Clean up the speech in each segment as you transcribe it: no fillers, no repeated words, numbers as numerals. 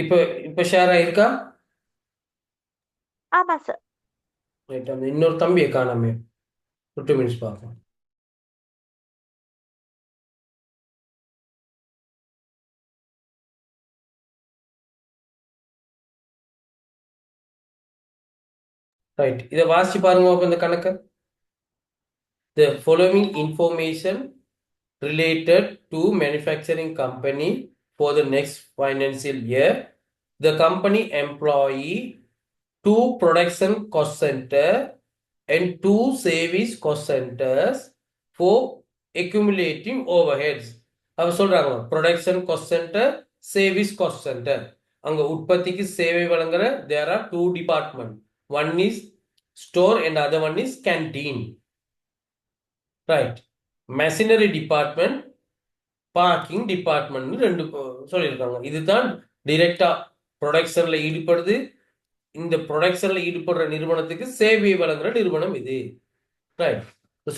இப்போ இப்போ ஷேர் ஆயிருக்கா? ஆமா சார். ரைட். அந்த இன்னொரு தம்பியை காணாமே, ஒரு 2 மினிட்ஸ் பார்ப்போம். ரைட், இதை வாசிச்சு பாருங்க அப்ப இந்த கணக்கு. The following information related to manufacturing company for the next financial year. The company employee 2 production cost center and 2 service cost centers for accumulating overheads. அவ சொல்றாங்க ப்ரொடக்ஷன் காஸ்ட் சென்டர், சேவிஸ் காஸ்ட் சென்டர். அங்க உற்பத்திக்கு சேவை வழங்குற there are 2 department. One is store and other one is canteen. Right. Machinery department, parking department ரெண்டு சொல்லியிருக்காங்க. இதுதான் டைரக்டா ப்ரொடக்ஷன்ல ஈடுபடுது. இந்த ப்ரொடக்ஷன்ல ஈடுபடுற நிறுவனத்துக்கு சேவை வழங்குற நிறுவனம் இது. ரைட்.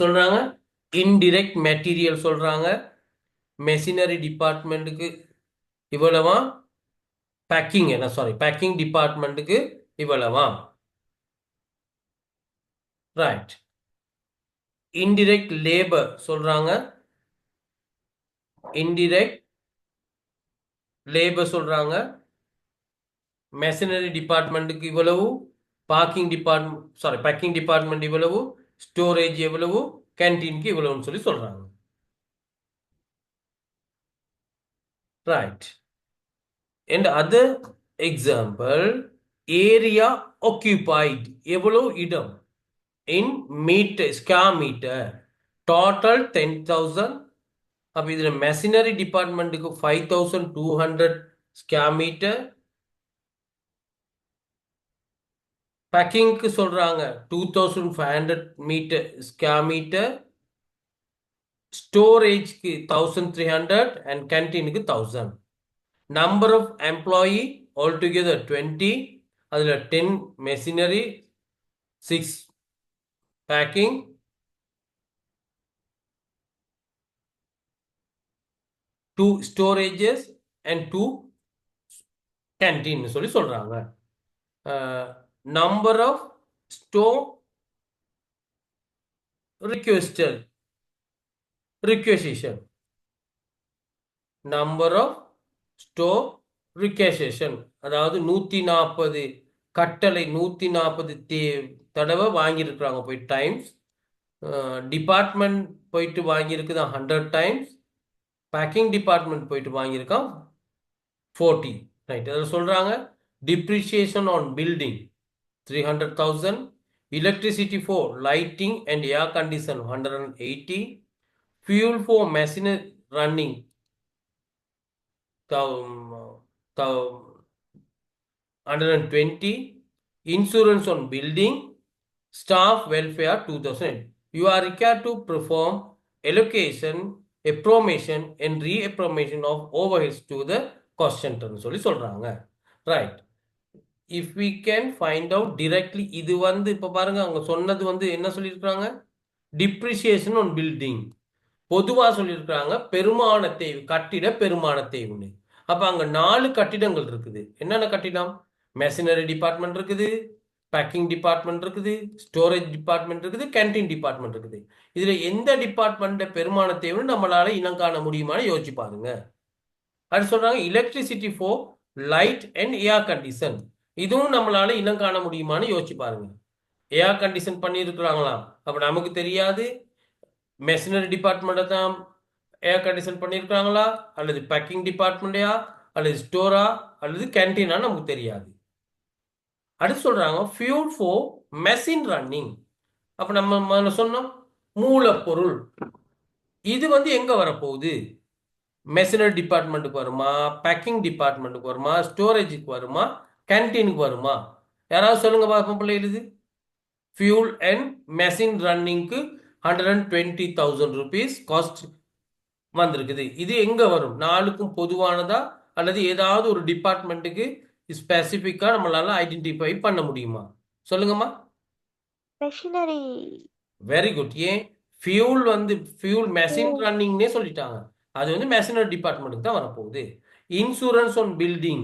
சொல்றாங்க இன்டிரெக்ட் மெட்டீரியல் சொல்றாங்க மெஷினரி டிபார்ட்மெண்ட்டுக்கு இவ்வளவா, பேக்கிங் என்ன சாரி பேக்கிங் டிபார்ட்மெண்ட்டுக்கு இவ்வளவா. ரைட். இன்டிரெக்ட் லேபர் சொல்றாங்க, இன்டிரெக்ட் லேபர் சொல்றாங்க மெஷினரி டிபார்ட்மெண்ட்டுக்கு இவ்வளவு, parking department sorry packing department இவ்வளவு, ஸ்டோரேஜ் எவ்வளவு, கேன்டீனுக்கு இவ்வளவுன்னு சொல்லி சொல்றாங்க. Right. And other example, area occupied எவ்வளவு இடம், in meter square meter, total 10,000. அப்ப இதுல மெஷினரி டிபார்ட்மெண்ட்டுக்கு 5,200 ஸ்கொயர் மீட்டர், பேக்கிங்க்கு சொல்றாங்க 2,500 மீட்டர் ஸ்கொயர் மீட்டர், ஸ்டோரேஜ்க்கு 1,300 அண்ட் கேன்டீனுக்கு 1,000. Number of employee all together 20. அதுல 10 machinery, 6 packing, 2 storages and 2 canteen சொல்லி சொல்றாங்க. Number of store requested requisition, number of store requisition, அதாவது 140 கட்டளை, 140 தடவை வாங்கியிருக்கிறாங்க போய் டைம்ஸ். டிபார்ட்மெண்ட் போயிட்டு வாங்கியிருக்குது 100 டைம்ஸ். பேக்கிங் டிபார்ட்மெண்ட் போயிட்டு வாங்கியிருக்கான் 40. ரைட். அதில் சொல்றாங்க depreciation on building 300,000, electricity for lighting and air condition 180, fuel for machine running 120, insurance on building, staff welfare 2,000. You are required to perform allocation, appropriation and reappropriation of overheads to the cost center சொல்லி சொல்றாங்க. Right. If we can find out directly, இது வந்து இப்போ பாருங்க அவங்க சொன்னது வந்து என்ன சொல்லியிருக்காங்க, டிப்ரிசியேஷன் ஆன் பில்டிங். பொதுவாக சொல்லியிருக்கிறாங்க பெருமான தேய்வு, கட்டிட பெருமான தேய்வுன்னு. அப்போ அங்கே 4 கட்டிடங்கள் இருக்குது. என்னென்ன கட்டிடம்? மெஷினரி டிபார்ட்மெண்ட் இருக்குது, பேக்கிங் டிபார்ட்மெண்ட் இருக்குது, ஸ்டோரேஜ் டிபார்ட்மெண்ட் இருக்குது, கேன்டீன் டிபார்ட்மெண்ட் இருக்குது. இதில் எந்த டிபார்ட்மெண்ட் பெருமான தேய்வுன்னு நம்மளால இனம் காண முடியுமான்னு யோசிச்சு பாருங்க. அது சொல்றாங்க electricity for light and air condition, இதுவும் நம்மளால இனம் காண முடியுமான்னு யோசிச்சு பாருங்க. ஏர் கண்டிஷன் பண்ணியிருக்கிறாங்களாம், அப்ப நமக்கு தெரியாது மெஷினரி டிபார்ட்மெண்ட்டை தான் ஏர் கண்டிஷன் பண்ணியிருக்காங்களா, அல்லது பேக்கிங் டிபார்ட்மெண்ட்டையா, அல்லது ஸ்டோரா, அல்லது கேன்டீனா நமக்கு தெரியாது. அடுத்து சொல்றாங்க ஃபியூல் ஃபார் மெஷின் ரன்னிங். அப்ப நம்ம சொன்னோம் மூலப்பொருள், இது வந்து எங்க வரப்போகுது? மெஷினரி டிபார்ட்மெண்ட்டுக்கு வருமா, பேக்கிங் டிபார்ட்மெண்ட்டுக்கு வருமா, ஸ்டோரேஜுக்கு வருமா, கேன்டீனுக்கு வருமா? யாராவது சொல்லுங்க பார்ப்போம் பிள்ளைகளுது. ஃபியூல் அண்ட் மெஷின் ரன்னிங்க்கு 120,000 rupees காஸ்ட் வந்திருக்குது. இது எங்க வரும்? 4க்கும் பொதுவானதா, அல்லது ஏதாவது ஒரு டிபார்ட்மெண்ட்டுக்கு ஸ்பெசிஃபிக்கா நம்மளால ஐடென்டிஃபை பண்ண முடியுமா? சொல்லுங்கம்மா. மெஷினரி. Very good. ஏன்? ஃபியூல் வந்து ஃபியூல் மெஷின் ரன்னிங்னே சொல்லிட்டாங்க, அது வந்து மெஷினரி டிபார்ட்மெண்ட்டுக்கு தான் வரப்போகுது. இன்சூரன்ஸ் ஆன் பில்டிங்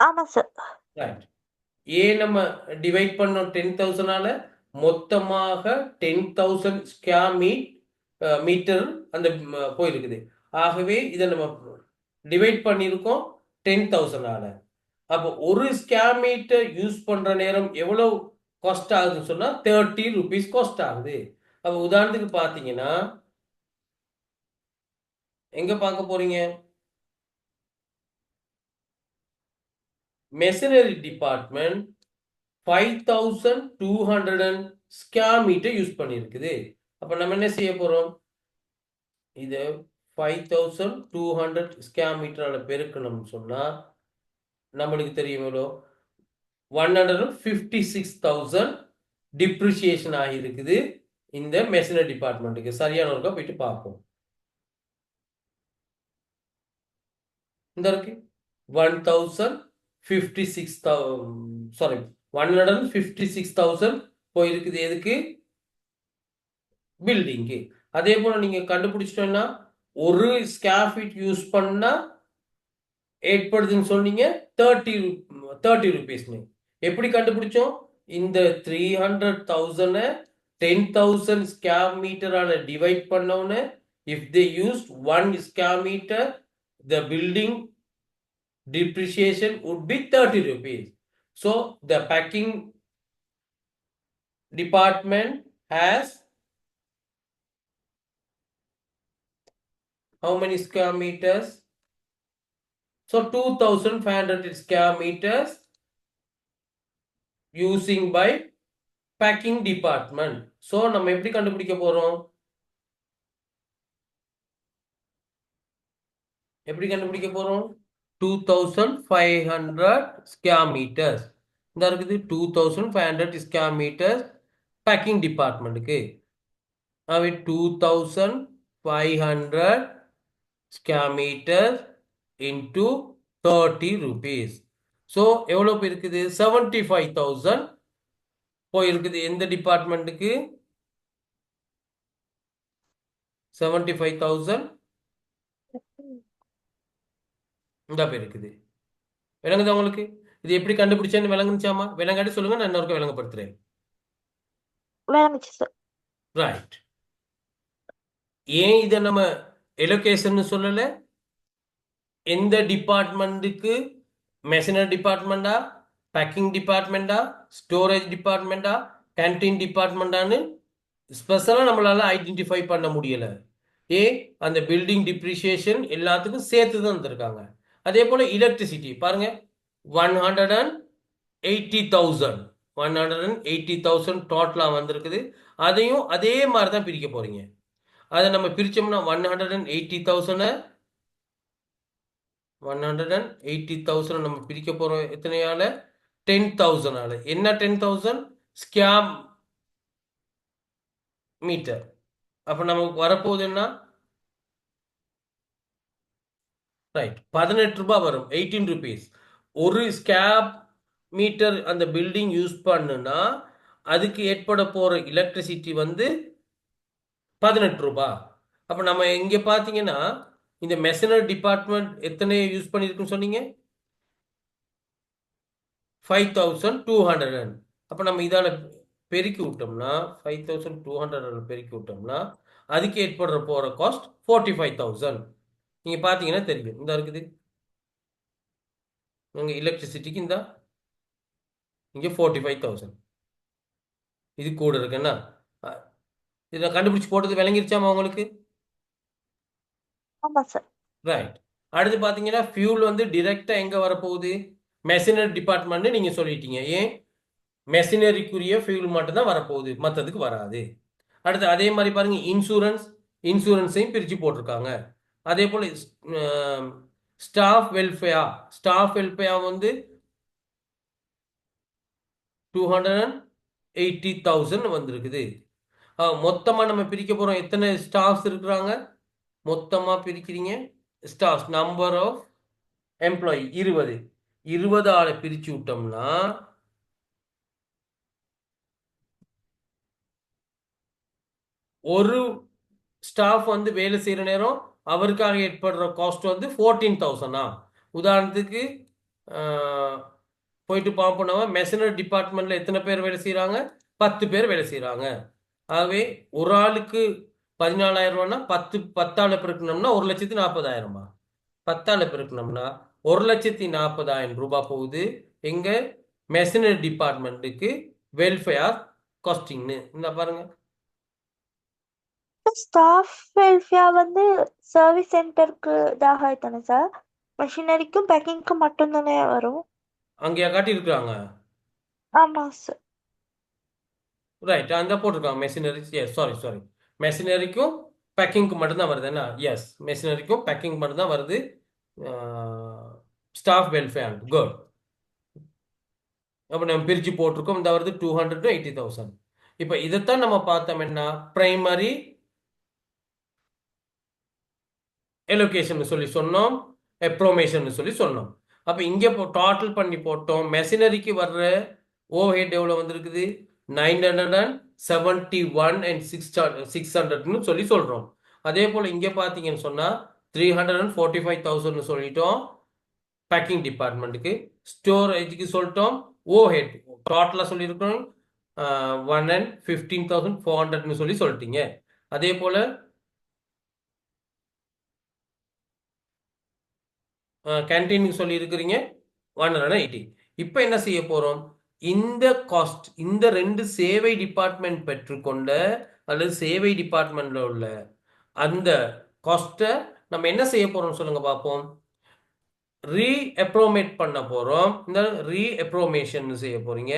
ஆமா சார். ரைட். ஏன் நம்ம டிவைட் பண்ணோம் 10,000ஆல? மொத்தமாக 10,000 ஸ்கொயர் மீட்டர் அந்த போயிருக்குது. ஆகவே இதை நம்ம டிவைட் பண்ணியிருக்கோம் 10,000ஆல. அப்போ ஒரு ஸ்கொயர் மீட்டர் யூஸ் பண்ற நேரம் எவ்வளவு காஸ்ட் ஆகுதுன்னு சொன்னா 30 ருபீஸ் காஸ்ட் ஆகுது. அப்போ உதாரணத்துக்கு பார்த்தீங்கன்னா எங்க பார்க்க போறீங்க? Machinery department 5200 square metre use பண்ணியிருக்குது. அப்ப நம்ம என்ன செய்ய போறோம்? இது 5200 ஸ்கொயர் மீட்டரால பெருக்கணும்னு சொன்னா நம்மளுக்கு தெரியும் எவ்வளோ? 156,000 டிப்ரிசியேஷன் ஆகியிருக்குது இந்த மெஷினரி டிபார்ட்மெண்ட்டுக்கு. சரியான ஒருக்கா போயிட்டு பார்ப்போம். இந்த இருக்கு 156,000 போயிருக்குது. எதுக்கு? பில்டிங்கு. அதே போல நீங்க கண்டுபிடிச்சிட்டோம்னா ஒரு ஸ்கொயர் ஃபீட் யூஸ் பண்ணா ஏற்படுதுன்னு சொன்னீங்க 30 ருபீஸ்னு. எப்படி கண்டுபிடிச்சோம்? இந்த 300,000 10,000 ஸ்கொயர் மீட்டரால டிவைட் பண்ணோன்னு if they used 1 square meter the building depreciation would be 30 rupees. So the packing department has how many square meters? So 2,500 square meters using by packing department. So நம்ம எப்படி கண்டுபிடிக்க போறோம்? எப்படி கண்டுபிடிக்க போறோம்? 2,500 square meters. இந்த இருக்குது 2,500 square meters packing departmentக்கு. அவை 2,500 square meters into 30 rupees. So எவ்வளவு இருக்குது? 75,000 போயிருக்குது. எந்த டிபார்ட்மெண்ட்டுக்கு? 75,000 இந்த இருக்குது. விளங்குதா உங்களுக்கு? இது எப்படி கண்டுபிடிச்சேன்னு விளங்குச்சாமா? விளங்காட்டி சொல்லுங்க, நான் இன்னொருக்க விளங்கப்படுத்துறேன். விளங்குச்சு சார். ரைட். ஏன் இதை நம்ம எலோகேஷன் சொல்லல? எந்த டிபார்ட்மெண்ட்டுக்கு? மெஷினரி டிபார்ட்மெண்டா, பேக்கிங் டிபார்ட்மெண்டா, ஸ்டோரேஜ் டிபார்ட்மெண்டா, கேன்டீன் டிபார்ட்மெண்டான்னு ஸ்பெஷலாக நம்மளால ஐடென்டிஃபை பண்ண முடியல. அந்த பில்டிங் டிப்ரிசியேஷன் எல்லாத்துக்கும் சேர்த்து தான் தந்திருக்காங்க. அதே போல எலக்ட்ரிசிட்டி பாருங்க 180,000 டோட்டலா வந்திருக்குது. அதையும் அதே மாதிரி தான் பிரிக்க போறீங்க. அதை நம்ம பிரிச்சோம்னா 180,000 நம்ம பிரிக்க போறோம் எத்தனையால? 10,000ஆல. என்ன 10,000 ஸ்கொயர் மீட்டர். அப்ப நமக்கு வரப்போகுதுன்னா ரைட் 18 ரூபாய் வரும். 18 ருபீஸ். ஒரு ஸ்கொயர் மீட்டர் அந்த பில்டிங் யூஸ் பண்ணுனா அதுக்கு ஏற்பட போற எலக்ட்ரிசிட்டி வந்து 18 ரூபாய். அப்ப நம்ம இங்க பாத்தீங்கன்னா இந்த மெஷினரி டிபார்ட்மெண்ட் எத்தனை யூஸ் பண்ணிருக்குன்னு சொன்னீங்க? 5,200. அப்ப நம்ம இதால பெருக்கி விட்டோம்னா 5,200 பெருக்கி விட்டோம்னா அதுக்கு ஏற்படுற போற காஸ்ட் 45,000. நீங்க பாத்தீங்கன்னா தெரியும். இந்த இருக்குது உங்க எலக்ட்ரிசிட்டிக்கு இந்த இங்க 45,000. இது கூட இருக்குன்னா இதை கண்டுபிடிச்சு போட்டது விளங்கிருச்சாமா உங்களுக்கு? ஆமா சார். ரைட். அடுத்து பாத்தீங்கன்னா ஃபியூல் வந்து டிரெக்டா எங்க வரப்போகுது? மெஷினரி டிபார்ட்மெண்ட் நீங்க சொல்லிட்டீங்க. ஏன்? மெஷினரிக்குரிய ஃபியூல் மட்டும் தான் வரப்போகுது, மற்றதுக்கு வராது. அடுத்து அதே மாதிரி பாருங்க இன்சூரன்ஸையும் பிரிச்சு போட்டிருக்காங்க. அதே போல ஸ்டாஃப் வெல்ஃபேர் வந்து 280,000 வந்திருக்குது. மொத்தமா நம்ம பிரிக்க போறோம். எத்தனை ஸ்டாஃப்ஸ் இருக்கிறாங்க? மொத்தமா பிரிக்கிறீங்க ஸ்டாஃப் நம்பர் ஆஃப் எம்ப்ளாயி 20 ஆளை பிரிச்சு விட்டோம்னா ஒரு ஸ்டாஃப் வந்து வேலை செய்யற நேரம் அவருக்காக ஏற்படுற காஸ்ட் வந்து 14,000. உதாரணத்துக்கு போயிட்டு பார்ப்போம்னா மெஷினரி டிபார்ட்மெண்ட்டில் எத்தனை பேர் வேலை செய்கிறாங்க? 10 பேர் வேலை செய்கிறாங்க. ஆகவே ஒரு ஆளுக்கு 14,000 ரூபான்னா 10 பெருக்கணும்னா 1,40,000. 10 பெருக்கணும்னா 1,40,000 ரூபாய் போகுது. எங்க மெஷினரி டிபார்ட்மெண்ட்டுக்கு வெல்ஃபேர் காஸ்டிங்னு இந்த பாருங்க. ஸ்டாஃப் வெல்ஃபேர் வந்து சர்வீஸ் சென்டருக்கு இதாக தானே சார்? மிஷினரிக்கும் பேக்கிங்க்கும் மட்டும்தானே வரும்? அங்கேயா காட்டியிருக்கிறாங்க? ஆமாம் சார். ரைட், அந்த போட்டிருக்காங்க மெஷினரி. எஸ், சாரி, மெஷினரிக்கும் பேக்கிங்க்கு மட்டும்தான் வருது என்ன? எஸ், மெஷினரிக்கும் பேக்கிங் மட்டும்தான் வருது. Staff welfare good. அப்போ நம்ம பிரித்து போட்டிருக்கோம். இந்த வருது 200 to 80,000. இப்போ இதைத்தான் நம்ம பார்த்தோம் என்ன, பிரைமரி எலோகேஷன் சொல்லி சொன்னோம், எப்ரோமேஷன் சொல்லி சொன்னோம். அப்போ இங்கே டோட்டல் பண்ணி போட்டோம். மெஷினரிக்கு வர்ற ஓவர் ஹெட் எவ்வளோ வந்திருக்குது? 971 and 600ன்னு சொல்லி சொல்கிறோம். அதே போல் இங்கே பார்த்தீங்கன்னு சொன்னால் 345,000 சொல்லிட்டோம் பேக்கிங் டிபார்ட்மெண்ட்டுக்கு. ஸ்டோரேஜுக்கு சொல்லிட்டோம். ஓவர் ஹெட் டோட்டலாக சொல்லியிருக்கோம் 115,400ன்னு சொல்லி சொல்லிட்டீங்க. அதே போல் கேன்டீனுக்கு சொல்லி இருக்கிறீங்க 180. இப்போ என்ன செய்ய போறோம்? இந்த காஸ்ட், இந்த 2 சேவை டிபார்ட்மெண்ட் பெற்றுக்கொண்ட அல்லது சேவை டிபார்ட்மெண்ட்ல உள்ள அந்த காஸ்ட்டை நம்ம என்ன செய்ய போறோம் சொல்லுங்க பார்ப்போம். ரீஎப்ரோமேட் பண்ண போறோம். இந்த ரீஎப்ரோமேஷன் செய்ய போறீங்க.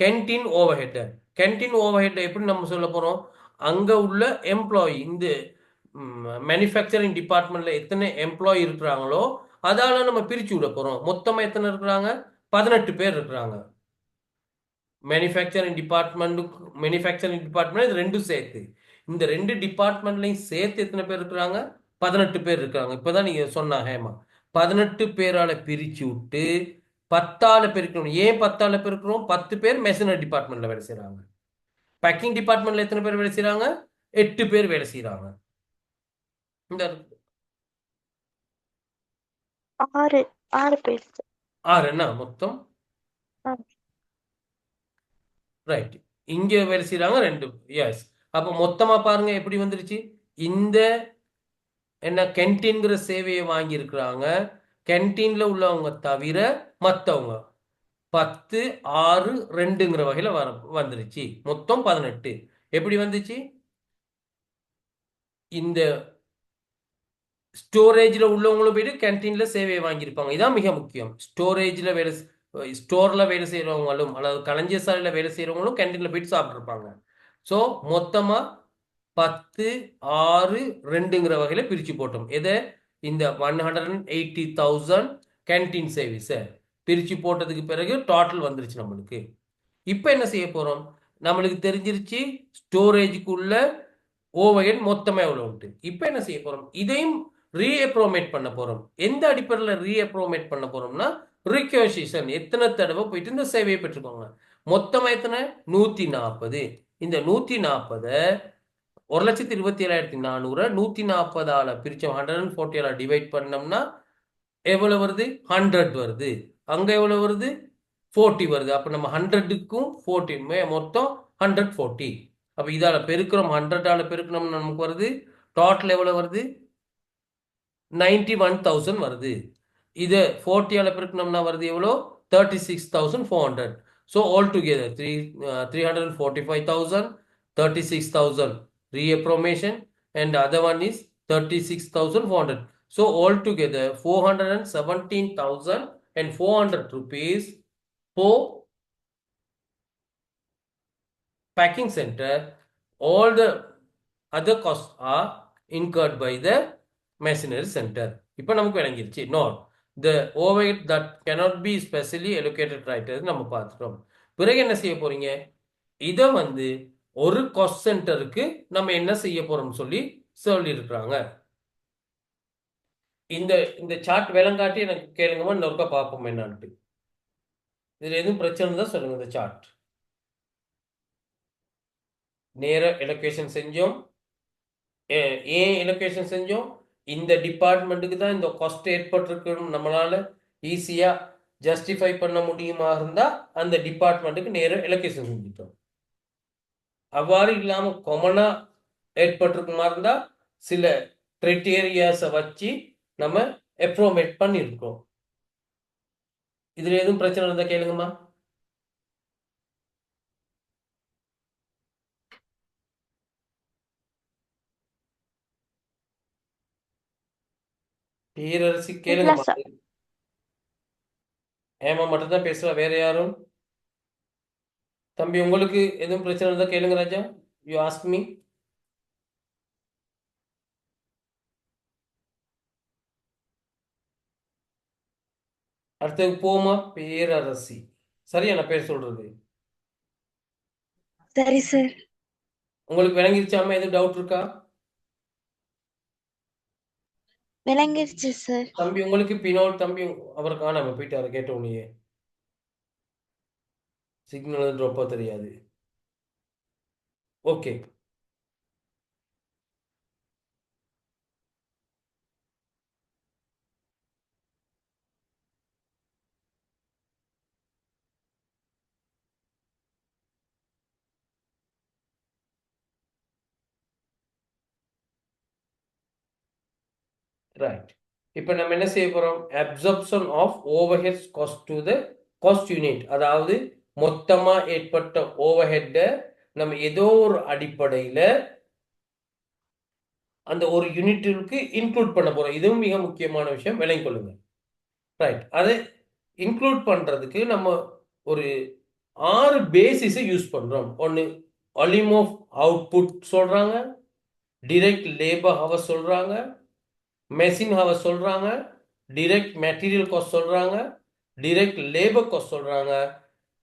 Canteen over head, canteen over head எப்படி நம்ம சொல்ல போறோம்? அங்க உள்ள எம்ப்ளாயி, இந்த மேனுஃபேக்சரிங் டிபார்ட்மெண்ட்ல எத்தனை எம்ப்ளாயி இருக்கிறாங்களோ அதால நம்ம பிரிச்சு விட போறோம். மொத்தமா எத்தனை இருக்கிறாங்க? 18 பேர் இருக்கிறாங்க. மேனுஃபேக்சரிங் டிபார்ட்மெண்ட் இது ரெண்டும் சேர்த்து, இந்த 2 டிபார்ட்மெண்ட்லையும் சேர்த்து எத்தனை பேர் இருக்கிறாங்க? 18 பேர் இருக்காங்க. இப்பதான் நீங்க சொன்ன ஹேமா 18 பேரால பிரிச்சு விட்டு 10ஆல பெருக்கணும். ஏன் 10ஆல பெருக்கணும்? 10 பேர் மெஷினரி டிபார்ட்மெண்ட்ல வேலை செய்யறாங்க. பேக்கிங் டிபார்ட்மெண்ட்ல எத்தனை பேர் வேலை செய்யறாங்க? 8 பேர் வேலை செய்யறாங்க. இந்த 6 பேர் சார். 6 என்ன மொத்தம்? ரைட், இங்க வேலை செய்யறாங்க 2. எஸ், அப்ப மொத்தமா பாருங்க எப்படி வந்துருச்சு. இந்த என்ன கேன்டீன்கிற சேவையை வாங்கி இருக்கிறாங்க. கேன்டீன்ல உள்ளவங்க தவிர மற்றவங்க 10, 6, 2ங்கிற வகையில வந்துருச்சு. மொத்தம் 18. எப்படி வந்துச்சு? இந்த ஸ்டோரேஜ்ல உள்ளவங்களும் போயிட்டு கேன்டீன்ல சேவையை வாங்கியிருப்பாங்க. இதான் மிக முக்கியம். ஸ்டோரேஜ்ல வேலை, ஸ்டோர்ல வேலை செய்யறவங்களும் அல்லது களஞ்சிய சாலையில வேலை செய்யறவங்களும் கேன்டீன்ல போயிட்டு சாப்பிட்டுருப்பாங்க. ஸோ மொத்தமா 10, 6, 2ங்கிற வகையில பிரிச்சு போட்டோம். எதை? இந்த 180,000 கேன்டீன் சர்வீஸை பிரிச்சு போட்டதுக்கு பிறகு டோட்டல் வந்துருச்சு நம்மளுக்கு. இப்போ என்ன செய்ய போறோம்? நம்மளுக்கு தெரிஞ்சிருச்சு ஸ்டோரேஜுக்குள்ள ஓவர்ஹெட் மொத்தமா எவ்வளோ உண்டு. இப்போ என்ன செய்ய போறோம்? இதையும் ரீஎப்ரோமேட் பண்ண போறோம். எந்த அடிப்படையில் ரீஎப்ரோமேட் பண்ண போறோம்னா ரிக்வசிஷன். எத்தனை தடவை போயிட்டு இந்த சேவையை பெற்றுக்கோங்க. மொத்தமா எத்தனை? 140. இந்த 140 1,27,400 140ஆல பிரிச்சோம். 140ஆல டிவைட் பண்ணோம்னா எவ்வளவு வருது? 100 வருது. அங்க எவ்வளவு வருது? 40 வருது. அப்ப நம்ம 100க்கும் 40 மொத்தம் 140. அப்ப இதால பெருக்கிறோம், 100ஆல பெருக்கணும்னு நமக்கு வருது. டோட்டல் எவ்வளவு வருது? 91,000 வருது. இது 40ஆல பெருக்கணும்னா வருது எவ்வளோ? 36,400. So all together 345,000, 36,000 reaffirmation, and other one is 36,400. So altogether 417,400 rupees for packing center. All the other costs are incurred by the machinery center. இப்போ நமக்கு விளங்கிருச்சு. Note, the overhead that cannot be specially allocated right நம்ம பார்த்துட்டோம். பிறகு என்ன செய்ய போறீங்க? இதை வந்து ஒரு காஸ்ட் சென்டருக்கு நம்ம என்ன செய்ய போறோம் சொல்லி இருக்கிறாங்க. இந்த இந்த சார்ட் விளங்காட்டி எனக்கு கேளுங்கம்மா, இன்னொருக்கா பார்ப்போம் என்னான்ட்டு. இதுல எதுவும் பிரச்சனை தான் சொல்லுங்க. இந்த சார்ட் நேர எலோகேஷன் செஞ்சோம். ஏன் எலோகேஷன் செஞ்சோம்? இந்த டிபார்ட்மெண்ட்டுக்கு தான் இந்த காஸ்ட் ஏற்பட்டிருக்கணும். நம்மளால ஈஸியா ஜஸ்டிஃபை பண்ண முடியுமா இருந்தா அந்த டிபார்ட்மெண்ட்டுக்கு நேரம் எலோகேஷன் செஞ்சுட்டோம். அவ்வாறு இல்லாம காமனா ஏற்பட்டிருக்குமா இருந்தா சில கிரைட்டீரியாஸை வச்சு நம்ம அப்ரோமேட் பண்ணியிருக்கோம். இதுல எதுவும் பிரச்சனை இருந்தா கேளுங்கம்மா. பேரரசி இல்ல கேளுங்கம்மா. சார். ஏமா மட்டும் தான் பேசுவா, வேற யாரும்? தம்பி உங்களுக்கு எதுவும் பிரச்சனை இருந்தா கேளுங்க ராஜா. You ask me. அடுத்தது போமா. பேரரசி சரியா நான் பேர் சொல்றது? சரி சார். உங்களுக்கு விளங்கிருச்சாமா? எதுவும் டவுட் இருக்கா? விளங்கிருச்சு சார். தம்பி உங்களுக்கு பினோல் தம்பி அவர் காணாம போயிட்டாரு கேட்ட உடனே. சிக்னல் ரொம்ப தெரியாது. ஓகே. ரைட். இப்போ நம்ம என்ன செய்ய போறோம்? Absorption of overheads cost to the cost unit. அதாவது மொத்தமா ஏற்பட்ட ஓவர்ஹெட்டை நம்ம ஏதோ ஒரு அடிப்படையில அந்த ஒரு யூனிட்டிற்கு இன்க்ளூட் பண்ண போறோம். இதுவும் மிக முக்கியமான விஷயம், விளங்கிக் கொள்ளுங்க. ரைட். அதை இன்க்ளூட் பண்றதுக்கு நம்ம ஒரு 6 பேசிஸை யூஸ் பண்றோம். ஒன்று வால்யூம் ஆஃப் அவுட்புட் சொல்றாங்க, டிரெக்ட் லேபர் ஹவர் சொல்றாங்க, மெஷின் ஹவர் சொல்றாங்க, டிரெக்ட் மெட்டீரியல் காஸ்ட் சொல்றாங்க, டிரெக்ட் லேபர் காஸ்ட் சொல்றாங்க,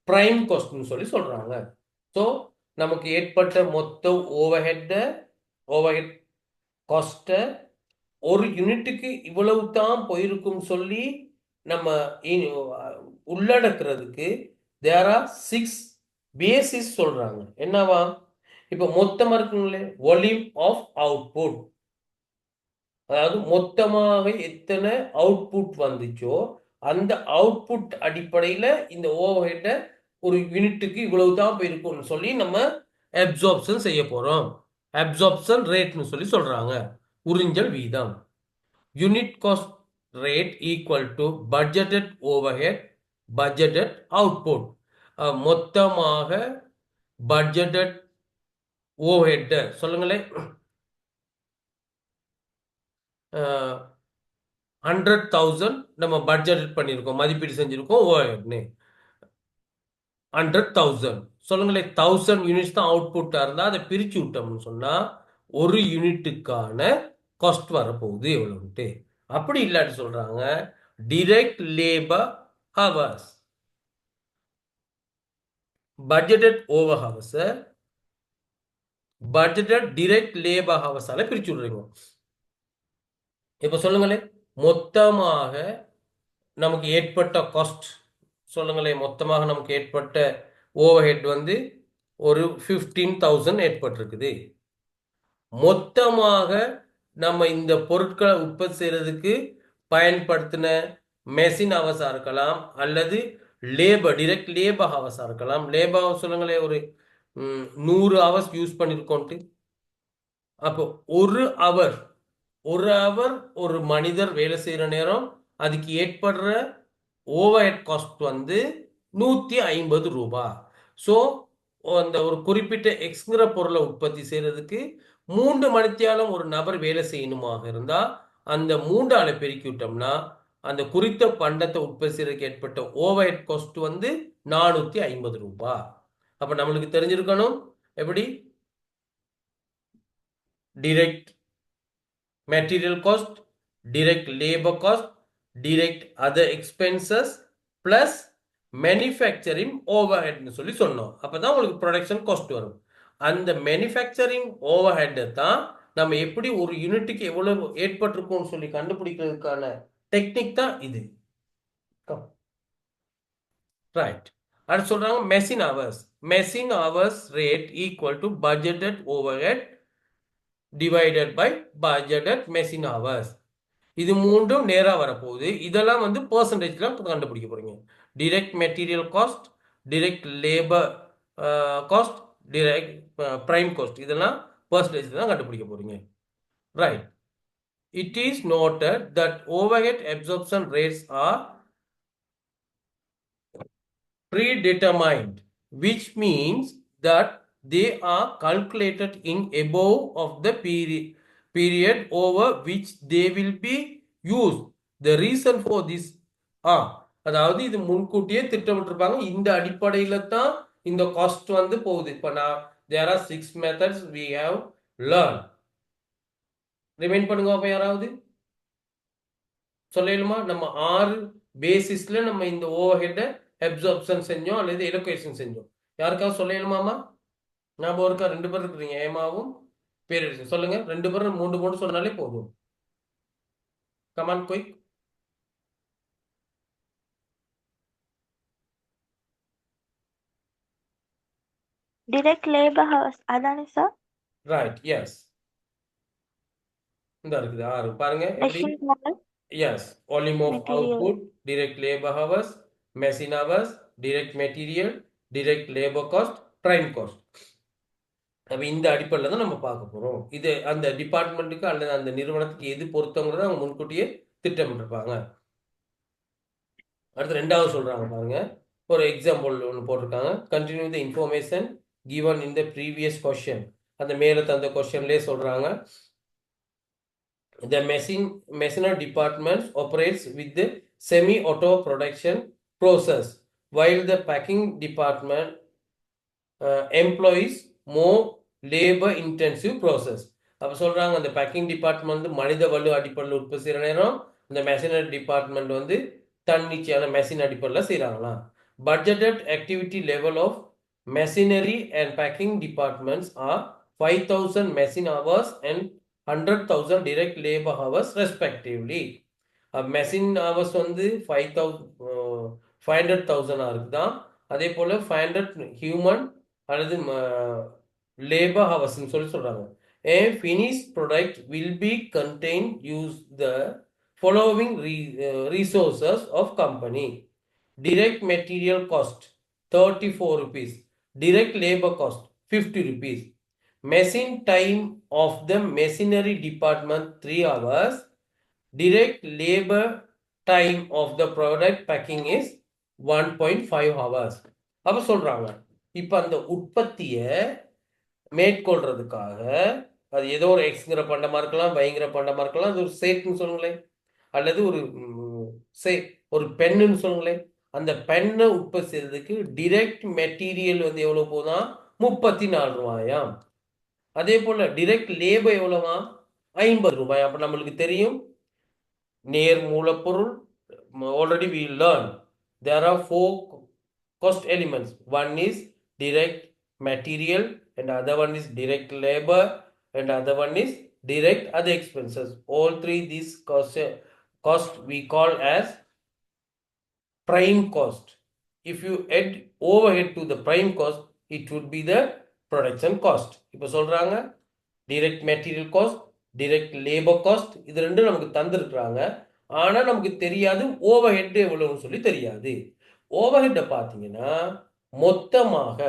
பிரைம் காஸ்ட்னு சொல்லி சொல்றாங்க. ஸோ நமக்கு ஏற்பட்ட மொத்த ஓவர்ஹெட் காஸ்ட்டை ஒரு யூனிட்டுக்கு இவ்வளவு தான் போயிருக்கும் சொல்லி நம்ம உள்ளடக்கிறதுக்கு தேர் ஆர் 6 பேசிஸ் சொல்றாங்க. என்னவா? இப்போ மொத்தமா இருக்குங்களே, வால்யூம் ஆஃப் அவுட்புட், அதாவது மொத்தமாக எத்தனை அவுட்புட் வந்துச்சோ அந்த அவுட்புட் அடிப்படையில் இந்த ஓவர்ஹெட்டை ஒரு யூனிட்டுக்கு இவ்வளவு தான் போயிருக்கும்னு சொல்லி நம்ம அப்சார்ப்ஷன் செய்ய போறோம். அப்சார்ப்ஷன் ரேட்னு சொல்லி சொல்றாங்க, உறிஞ்சல் வீதம். Unit cost rate equal to budgeted overhead budgeted output. மொத்தமாக பட்ஜெட்டட் ஓவர்ஹெட் சொல்லுங்களேன். 100,000 நம்ம பட்ஜெட் பண்ணியிருக்கோம், மதிப்பீடு செஞ்சிருக்கோம் ஓவர்ஹெட்னு. 100,000 சொல்லுங்களேன். 1000 யூனிட்ஸ் தான் அவுட்புட்டா இருந்தா அதை பிரிச்சு விட்டோம்னு சொன்னா ஒரு யூனிட்டுக்கான காஸ்ட் வரப்போகுது எவ்வளவுட்டு. அப்படி இல்லாட்டி சொல்றாங்க direct labour hours, budgeted over hours budgeted direct labour ஹவர்ஸால பிரிச்சு விடுறீங்க. இப்ப சொல்லுங்களேன், மொத்தமாக நமக்கு ஏற்பட்ட காஸ்ட் சொல்லுங்களேன். மொத்தமாக நமக்கு ஏற்பட்ட ஓவர்ஹெட் வந்து ஒரு 15,000 ஏற்பட்டிருக்குது. மொத்தமாக நம்ம இந்த பொருட்களை உற்பத்தி செய்யறதுக்கு பயன்படுத்தின மெஷின் ஹவர்ஸா இருக்கலாம், அல்லது லேபர் டிரெக்ட் லேபர் ஹவர்ஸா இருக்கலாம். லேபர் ஹவர்ஸ் சொல்லுங்களேன், ஒரு 100 ஹவர்ஸ் யூஸ் பண்ணிருக்கோன்ட்டு. அப்போ ஒரு அவர் ஒரு மனிதர் வேலை செய்யற நேரம் அதுக்கு ஏற்படுற ஓவர்ஹெட் காஸ்ட் வந்து 150 ரூபாய். ஸோ அந்த ஒரு குறிப்பிட்ட எக்ஸ்ங்கிற பொருளை உற்பத்தி செய்யறதுக்கு 3 மணித்தியாலம் ஒரு நபர் வேலை செய்யணுமாக இருந்தா அந்த 3ஆல பெருக்கி விட்டோம்னா அந்த குறித்த பண்டத்தை உற்பத்தி செய்யறதுக்கு ஏற்பட்ட ஓவர்ஹெட் காஸ்ட் வந்து 450 ரூபாய். அப்ப நம்மளுக்கு தெரிஞ்சிருக்கணும் எப்படி direct material cost, direct labor cost, direct other expenses plus manufacturing overhead னு சொல்லி சொன்னோம். அப்பதான் உங்களுக்கு ப்ரொடக்ஷன் காஸ்ட் வரும். அந்த மேனுஃபேக்சரிங் ஓவர்ஹெட் தான் நம்ம எப்படி ஒரு யூனிட்டுக்கு எவ்வளவு ஏற்பட்டிருக்கும்னு சொல்லி கண்டுபிடிக்கிறதுக்கான டெக்னிக் தான் இது. ரைட். அடுத்து சொல்றாங்க machine hours. Machine hours rate equal to budgeted overhead divided by budgeted machine hours. இது மூன்றும் நேரா வரப்போகுது. இதெல்லாம் வந்து பெர்சன்டேஜ்ல கண்டுபிடிக்க போறீங்க. Direct material cost, direct labour cost, direct prime cost, இதெல்லாம் பெர்சன்டேஜ் தான் கண்டுபிடிக்க போறீங்க. Right. It is noted that overhead absorption rates are predetermined, which means that they are calculated in above of the period over which they will be used. The reason for this அதாவது இது முன்கூட்டியே திட்டமிட்டிருப்பாங்க. இந்த அடிப்படையில தான் இந்த cost வந்து போகுது. இப்போ நான் there are 6 methods we have learned. Remind பண்ணுங்க அப்ப யாராவது சொல்லலுமா? நம்ம 6 பேசிஸ்ல நம்ம இந்த ஓவர்ஹெட்டை அப்சார்ப்ஷன் செஞ்சோம் அல்லது எலோகேஷன் செஞ்சோம். யாருக்காவது சொல்லலுமாமா? ஞாபகம் இருக்கா? 2 பேர் இருக்கிறீங்க, ஏமாவும் பேர் சொல்லுங்க. 2 பேரும் 3 சொன்னாலே போதும். Come on quick. direct labor hours அதானே சார்? Right, yes. இந்த இருக்குது 6 பாருங்க எப்படி. machine hours, Yes, volume of material. output, direct labor hours, machine hours, direct material, direct labor cost, prime cost. அப்ப இந்த அடிப்படையில் தான் நம்ம பார்க்க போறோம். இது அந்த டிபார்ட்மெண்ட்டுக்கு அல்லது அந்த நிறுவனத்துக்கு எது பொருத்தங்கிறத அவங்க முன்கூட்டியே திட்டமிட்டிருப்பாங்க. அடுத்து 2வது சொல்றாங்க பாருங்க. ஒரு எக்ஸாம்பிள் ஒன்று போட்டிருக்காங்க. Continue the information given in the previous question. அந்த மேல தந்த கொஸ்டின்லேயே சொல்றாங்க. The machinery department operates with the semi-auto production process, while the packing department employs more labor-intensive process. அப்போ சொல்றாங்க அந்த பேக்கிங் டிபார்ட்மெண்ட் வந்து மனித வலு அடிப்படையில் உற்பத்தி செய்கிற நேரம், இந்த மெஷினரி டிபார்ட்மெண்ட் வந்து தன்னிச்சையான மெஷின் அடிப்படையில் செய்கிறாங்களாம். Budgeted activity level of machinery and packing departments are 5,000 machine hours and 100,000 direct labor hours respectively. Machine hours வந்து 500,000 இருக்குதான். அதே போல 500 ஹியூமன் அல்லது லேபர் ஹவர்ஸ்ன்னு சொல்லி சொல்றாங்க. A finished product will be contained use the following resources of company. Direct material cost 34 rupees, direct labor cost 50 rupees, machine time of the machinery department 3 hours, direct labor time of the product packing is 1.5 hours. அப்ப சொல்றாங்க இப்ப அந்த உற்பத்தியை மேற்கொள்றதுக்காக அது ஏதோ ஒரு எக்ஸ்ங்கிற பண்டமா இருக்கலாம், வைங்கிற பண்டமா இருக்கலாம், அது ஒரு சேட்னு சொல்லுங்களேன், அல்லது ஒரு பெண்ணுன்னு சொல்லுங்களேன். அந்த பெண்ணை உற்பத்தி செய்யறதுக்கு டிரெக்ட் மெட்டீரியல் வந்து எவ்வளவு போதா? 34 ரூபாயாம். அதே போல டிரெக்ட் லேபர் எவ்வளவா? 50 ரூபாய். அப்ப நம்மளுக்கு தெரியும் நேர் மூலப்பொருள். Already we learned there are 4 cost elements. One is direct material, and other one is direct labor, and other one is direct other expenses. All three these cost we call as prime cost. If you add overhead to the prime cost, it would be the production cost. இப்போ சொல்றாங்க direct material cost, direct labor cost, இது ரெண்டும் நமக்கு தந்திருக்கிறாங்க. ஆனா நமக்கு தெரியாது overhead எவ்வளவுன்னு சொல்லி தெரியாது. ஓவர்ஹெட்டை பார்த்தீங்கன்னா மொத்தமாக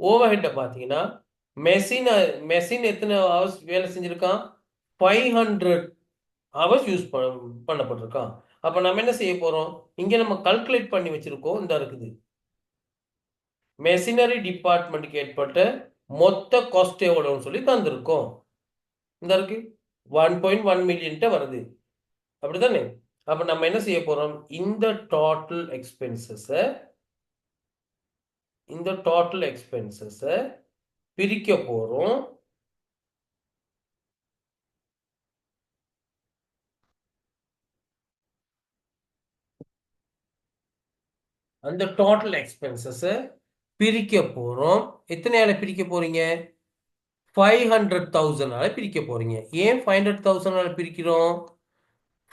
ஓவர்ஹெட்டை பார்த்தீங்கன்னா மெஷின் எத்தனை ஹவர்ஸ் வேலை செஞ்சிருக்கான்? 500 ஹவர்ஸ் யூஸ் பண்ணப்பட்டிருக்கான். அப்ப நம்ம என்ன செய்ய போறோம்? இங்க நம்ம கால்குலேட் பண்ணி வச்சிருக்கோம். இந்த இருக்குது மெஷினரி டிபார்ட்மெண்ட்டுக்கு ஏற்பட்ட மொத்த காஸ்ட் எவ்வளவுன்னு சொல்லி தந்திருக்கோம். இந்த இருக்கு 1.1 மில்லியன்ட்ட வருது, அப்படித்தானே? அப்ப நம்ம என்ன செய்ய போறோம்? இந்த டோட்டல் எக்ஸ்பென்சஸை பிரிக்க போறோம். அந்த டோட்டல் எக்ஸ்பென்சஸை பிரிக்க போறோம். எத்தனையால பிரிக்க போறீங்க? 500,000 பிரிக்க போறீங்க. ஏன் 500,000 பிரிக்கிறோம்?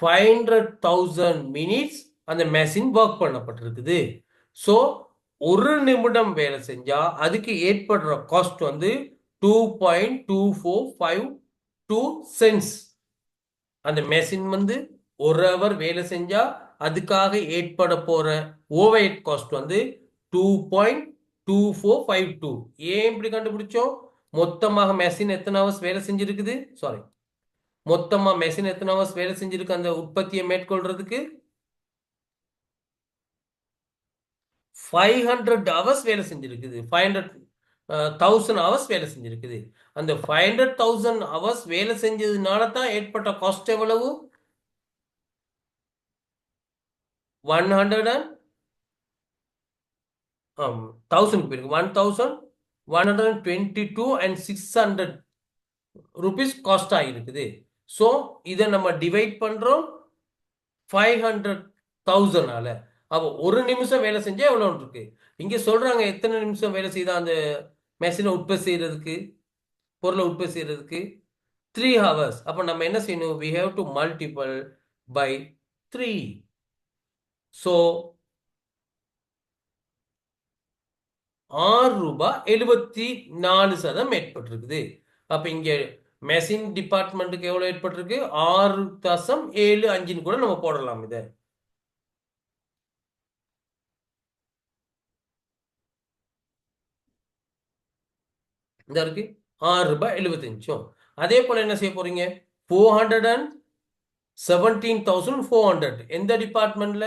500,000 மினிட்ஸ் அந்த மெஷின் ஒர்க் பண்ணப்பட்டிருக்குது. ஸோ 1 நிமிடம் வேலை செஞ்சா அதுக்கு ஏற்படுற காஸ்ட் வந்து 2.245 2 cents. அந்த மெஷின் வந்து ஒரு ஹவர் வேலை செஞ்சா அதுக்காக ஏற்பட போற ஓவர்ஹெட் காஸ்ட் வந்து 2.2452. ஏன் இப்படி கண்டுபிடிச்சோம்? மொத்தமாக மெஷின் எத்தனை ஹவர்ஸ் வேலை செஞ்சிருக்குது? சாரி, மொத்தமா மெஷின் எத்தனை ஹவர்ஸ் வேலை செஞ்சிருக்கு அந்த உற்பத்தியை மேற்கொள்றதுக்கு? 500 ஹவர்ஸ் வேலை செஞ்சிருக்குது. 500,000 ஹவர்ஸ் வேலை செஞ்சிருக்குது. அந்த 500,000 ஹவர்ஸ் வேலை செஞ்சதுனால தான் ஏற்பட்ட காஸ்ட் எவ்வளவு? 100 1000 போயிருக்கு. 1122 and 600 rupees காஸ்ட் ஆகிருக்குது. ஸோ இதை நம்ம டிவைட் பண்றோம் 500,000ஆல. அப்போ ஒரு நிமிஷம் வேலை செஞ்சா எவ்வளோ இருக்கு? இங்க சொல்றாங்க எத்தனை நிமிஷம் வேலை செய்தா அந்த மெஷினை உற்பத்தி செய்யறதுக்கு, பொருளை உற்பத்தி செய்யறதுக்கு 3 hours. அப்போ நம்ம என்ன செய்யணும்? we have to multiple by 3. So ₹6.74 ஏற்பட்டிருக்குது. அப்ப இங்க மெஷின் டிபார்ட்மெண்ட்டுக்கு எவ்வளவு ஏற்பட்டிருக்கு? 6.75 கூட நம்ம போடலாம். இதை இந்த இருக்கு ₹6.75. அதே போல என்ன செய்ய போறீங்க? 417,400 எந்த டிபார்ட்மெண்ட்ல?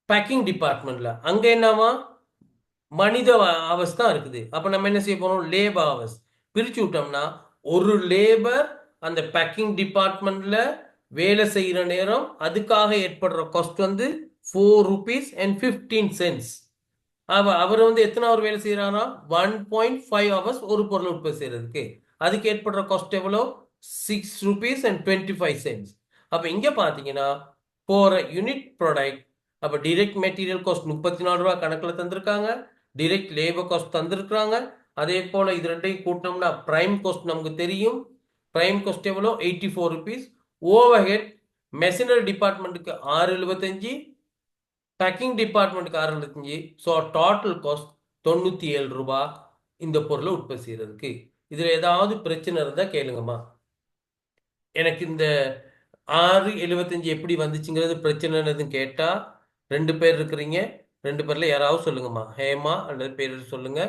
பேக்கிங் டிபார்ட்மெண்ட்ல. அங்க என்னவா? மனித அவஸ் தான் இருக்குது. அப்ப நம்ம என்ன செய்ய போறோம்? லேபர் அவர்ஸ் பிரிச்சு விட்டோம்னா ஒரு லேபர் அந்த பேக்கிங் டிபார்ட்மெண்ட்ல வேலை செய்யற நேரம் அதுக்காக ஏற்படுற காஸ்ட் வந்து ₹4.15. அவர் வந்து எத்தனை அவர் வேலை செய்யறாரா? 1.5 ஹவர்ஸ் ஒரு பொருளை உற்பத்தி செய்யறதுக்கு. அதுக்கு ஏற்படுற காஸ்ட் எவ்வளோ? ₹6.25. அப்ப இங்க பாத்தீங்கன்னா போற யூனிட் ப்ராடக்ட், அப்ப டிரெக்ட் மெட்டீரியல் காஸ்ட் ₹34 கணக்குல தந்திருக்காங்க. டிரெக்ட் லேபர் காஸ்ட் தந்திருக்காங்க. அதே போல இது ரெண்டையும் கூட்டினோம்னா பிரைம் காஸ்ட் நமக்கு தெரியும். பிரைம் காஸ்ட் எவ்வளோ? ₹84. ஓவர் ஹெட் மெஷினரி டிபார்ட்மெண்ட்டுக்கு ₹6.75, பேக்கிங் டிபார்ட்மெண்ட்டுக்கு ₹6.75. ஸோ டோட்டல் காஸ்ட் ₹97 இந்த பொருளை உற்பத்தி செய்யறதுக்கு. இதுல ஏதாவது பிரச்சனை இருந்தா கேளுங்கம்மா. எனக்கு இந்த 6.75 எப்படி வந்துச்சுங்கிறது பிரச்சனைன்னு கேட்டா 2 பேர் இருக்கிறீங்க. 2 பேர்ல யாராவது சொல்லுங்கம்மா. ஹேமா அல்லது பேர் சொல்லுங்க.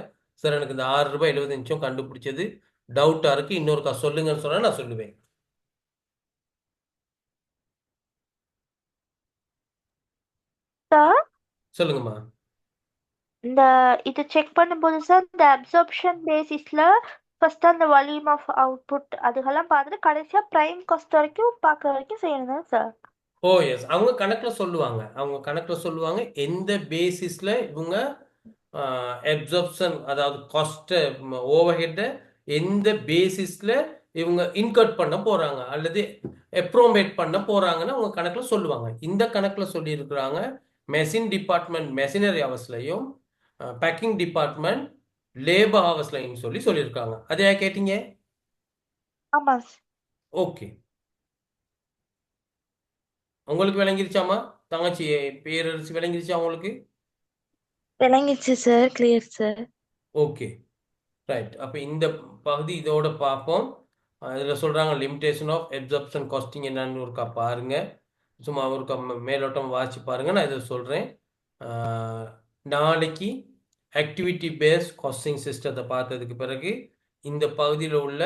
சார் எனக்கு இந்த ₹6.75 கண்டுபிடிச்சது டவுட்டா இருக்கு, இன்னொருக்கா சொல்லுங்கன்னு சொன்னா நான் சொல்லுவேன். சார் சொல்லுங்கம்மா. இந்த இது செக் பண்ணும்போது சார் இந்த அப்சார்ப்ஷன் பேசிஸ்ல ஃபர்ஸ்ட் அந்த வால்யூம் ஆஃப் அவுட்புட் அதுக்கெல்லாம் பார்த்துட்டு கடைசியா பிரைம் காஸ்ட் வரைக்கும் பார்க்குற வரைக்கும் செய்யணும் சார். ஓ எஸ், அவங்க கணக்குல சொல்லுவாங்க. அவங்க கணக்குல சொல்லுவாங்க எந்த பேசிஸ்ல இவங்க அப்சர்ப்ஷன், அதாவது காஸ்ட் ஓவர் ஹெட்டை எந்த பேசிஸ்ல இவங்க இன்கட் பண்ண போறாங்க அல்லது எப்ரோமேட் பண்ண போறாங்கன்னு அவங்க கணக்குல சொல்லுவாங்க. இந்த கணக்குல சொல்லி இருக்கிறாங்க மெஷின் டிபார்ட்மெண்ட் மெஷினரி ஹவர்ஸ்லையும் பேக்கிங் டிபார்ட்மெண்ட் லேபர் ஹவர்ஸ்லையும் சொல்லியிருக்காங்க. அதையா கேட்டீங்க? ஆமா சார். ஓகே, உங்களுக்கு விளங்கிருச்சாமா? தங்கச்சி பேரரசு விளங்கிருச்சா உங்களுக்கு? விளங்கிச்சு sir, clear sir. Okay right. அப்போ இந்த பகுதி இதோட பார்ப்போம். இதில் சொல்கிறாங்க லிமிடேஷன் ஆஃப் அப்சர்ப்ஷன் காஸ்டிங் என்னன்னு ஒருக்கா பாருங்க. சும்மா ஒருக்கா மேலோட்டம் வாசிச்சு பாருங்க. நான் இதை சொல்கிறேன். நாளைக்கு ஆக்டிவிட்டி பேஸ் காஸ்டிங் சிஸ்டத்தை பார்த்ததுக்கு பிறகு இந்த பகுதியில் உள்ள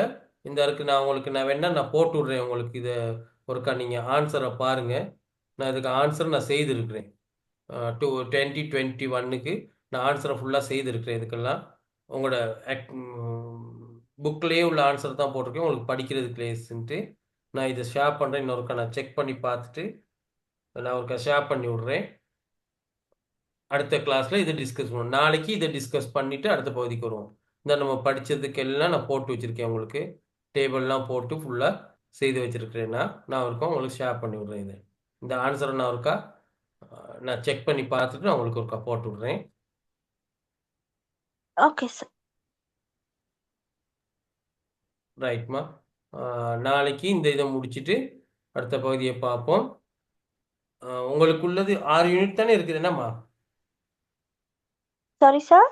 இந்த இருக்கு, நான் உங்களுக்கு நான் வேணா நான் போட்டு விட்றேன் உங்களுக்கு. இதை ஒருக்கா நீங்கள் ஆன்சரை பாருங்கள். நான் இதுக்கு ஆன்சர் நான் செய்திருக்கிறேன். 2021க்கு நான் ஆன்சரை ஃபுல்லாக செய்திருக்கிறேன். இதுக்கெல்லாம் உங்களோட புக்லேயே உள்ள ஆன்சர் தான் போட்டிருக்கேன், உங்களுக்கு படிக்கிறதுக்கு லேஸ்ன்ட்டு. நான் இதை ஷேர் பண்ணுறேன். இன்னொருக்கா நான் செக் பண்ணி பார்த்துட்டு நான் ஒருக்கா ஷேர் பண்ணி விட்றேன். அடுத்த கிளாஸில் இதை டிஸ்கஸ் பண்ணுவோம். நாளைக்கு இதை டிஸ்கஸ் பண்ணிவிட்டு அடுத்த பகுதிக்கு வருவோம். இந்த நம்ம படித்ததுக்கு எல்லாம் நான் போட்டு வச்சுருக்கேன். உங்களுக்கு டேபிள்லாம் போட்டு ஃபுல்லாக செய்து வச்சுருக்கிறேன்னா நான் ஒருக்கா உங்களுக்கு ஷேர் பண்ணி விட்றேன். இது இந்த ஆன்சரை நான் ஒருக்கா நான் செக் பண்ணி பார்த்துட்டு நான் உங்களுக்கு ஒருக்கா போட்டு விட்றேன். Okay sir. ரைட்மா. நாளைக்கு இந்த இதை முடிச்சுட்டு அடுத்த பகுதியை பார்ப்போம். உங்களுக்குள்ளது 6 யூனிட் தானே இருக்குது என்னம்மா? Sorry sir.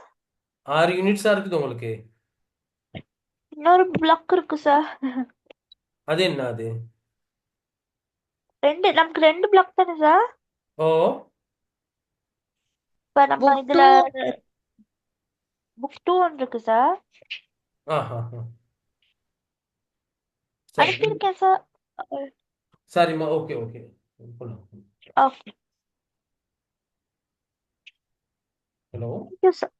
6 யூனிட்ஸாக இருக்குது உங்களுக்கு. இன்னொரு பிளாக் இருக்கு சார். அது என்ன அது? நமக்கு 2 பிளாக் தானே சார்? ஓ, இப்ப நம்ம புக் இதுல 2. புக் 2 ஒன்று இருக்கு சார். ஆஹா, சரி அனுப்பியிருக்கேன் சார். சரிம்மா, ஓகே ஓகே. போலாம். Okay, hello. Thank you sir.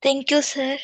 Thank you, sir.